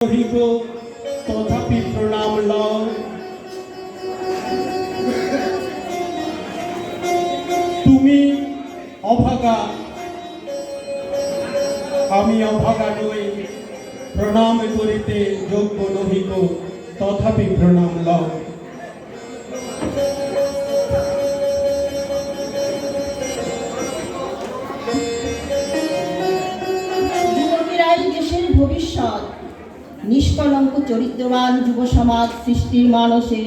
কহিব তথাপি প্রণাম লও। তুমি অভাগা, আমি অভাগা নই, প্রণাম করিতে যোগ্য নহিব, তথাপি প্রণাম লও। যুবকেরাই দেশের ভবিষ্যৎ। নিষ্কলঙ্ক চরিত্রবান যুব সমাজ সৃষ্টির মানসে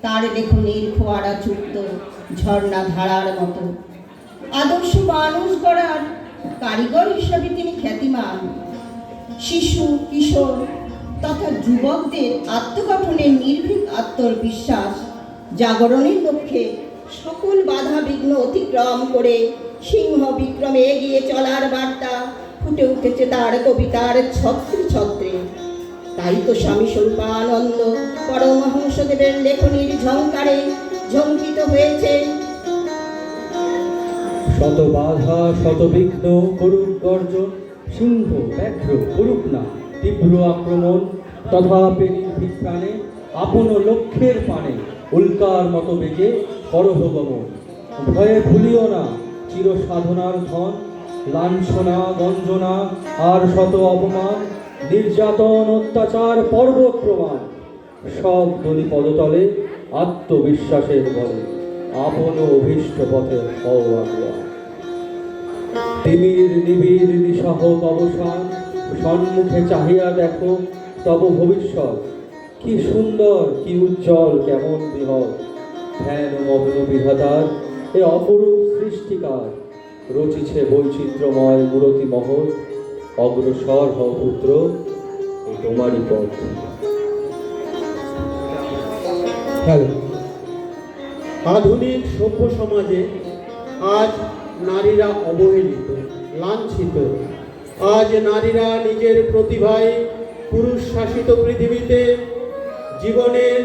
তার লেখনীর ফোয়ারা চুক্ত ঝর্ণা ধারার মতো আদর্শ মানুষ গড়ার কারিগর হিসাবে তিনি খ্যাতিমান। শিশু কিশোর তথা যুবকদের আত্মগঠনের নির্ভীক আত্মবিশ্বাস জাগরণের লক্ষ্যে সকল বাধা বিঘ্ন অতিক্রম করে সিংহ বিক্রমে এগিয়ে চলার বার্তা ফুটে উঠেছে তার কবিতার ছত্রে ছত্রে। তাই তো স্বামী স্বরূপানন্দ পরমহংসদেবের লেখনীর ঝংকারে ঝঙ্কিত হয়েছে। শত বাধা শত বিঘ্ন করুক গর্জন, সিংহ ব্যাঘ্র করুক না তীব্র আক্রমণ, তথাপি নির্ভীক প্রাণে আপন লক্ষ্যের পানে উল্কার মতো বেগে করহ গমন। ভয়ে ভুলিও না চির সাধনার ধন, লাঞ্ছনা গঞ্জনা আর শত অপমান, নির্যাতন অত্যাচার পর্বত প্রমাণ, সব দলি পদতলে আত্মবিশ্বাসের বলে আপন অভীষ্ট পথে হও আগুয়া। তিমির নিবিড় নিঃসহক অবসান, সম্মুখে চাহিয়া দেখো তব ভবিষ্যৎ, কি সুন্দর কি উজ্জ্বল কেমন বৃহৎ। ধ্যান মগ্ন বিধাতার এ অপরূপ সৃষ্টিকার, রচিছে বৈচিত্র্যময় মূরতি মহৎ। অগ্রসর হও পুত্র তোমারই পথ। আধুনিক সভ্য সমাজে আজ নারীরা অবহেলিত, লাঞ্ছিত। আজ নারীরা নিজের প্রতিভায় পুরুষ শাসিত পৃথিবীতে জীবনের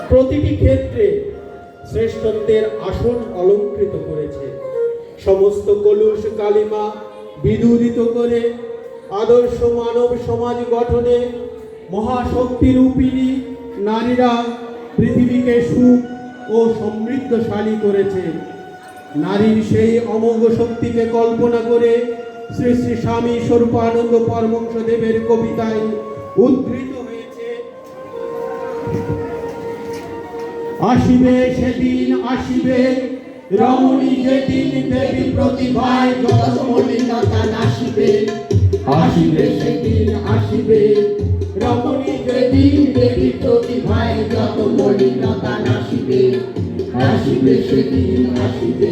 প্রতিটি ক্ষেত্রে শ্রেষ্ঠত্বের আসন অলঙ্কৃত করেছে। সমস্ত কলুষ কালিমা বিদূরিত করে আদর্শ মানব সমাজ গঠনে মহাশক্তি রূপিণী নারীরা পৃথিবীকে সুখ ও সমৃদ্ধশালী করেছে। নারীর সেই অমোঘ শক্তিকে কল্পনা করে শ্রী শ্রী স্বামী স্বরূপানন্দ পরমহংসদেবের কবিতায় উদ্ধৃত হয়েছে। আসিবে সেদিন আসিবে রমণী যেদিন দেবী প্রতিভায় যত মলিনতা নাশিবে। আসিবে সেদিন আসিবে রমণী যেদিন দেবী প্রতিভায় যত মলিনতা নাশিবে। আসিবে সেদিন আসিবে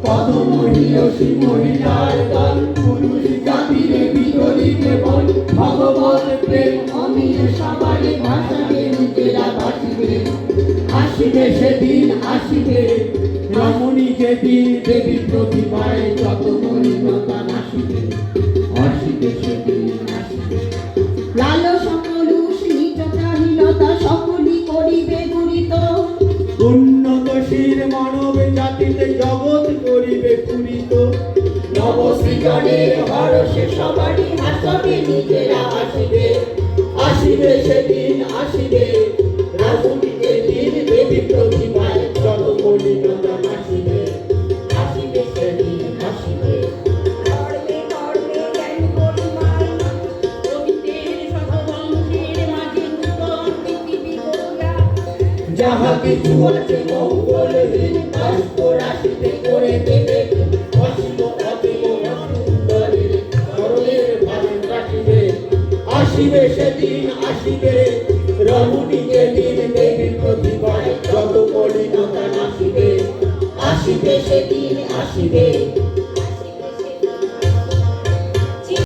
কত মহিয়সী মহিলার দল, পুরুষ জাতির বিতরিতে বল। ভগবত প্রেম অমিয় সবারে ভাষাকে নিজেরা বাসিবে। আসিবে সেদিন আসিবে রমণী যেদিন দেবী প্রতিভায় যত মলিনতা নাশিবে। আসিবে সেদিন আসিবে লালসা কলুষ নিচতাহীনতা সকলই করিবে দূরিত। উন্নতশীল মানব জাতিতে জগৎ করিবে পূরিত। নবসৃজনের হরষে সবারই হাসবে নিজেরা হাসিবে। আসিবে সেদিন আসিবে রমণী যেদিন দেবী প্রতিভায় যত মলিনতা নাশিবে। আসিবে সেদিন আসিবে যাহা কিছু আছে মঙ্গলহীন বাষ্প রাশিতে করে দেবে। অসীম অতীব সুন্দরীর চরণের ভাজন রাখিবে। আসিবে সেদিন আসিবে রমণী যেদিন দেবী প্রতিভায় যত মলিনতা নাশিবে। আসিবে সেদিন আসিবে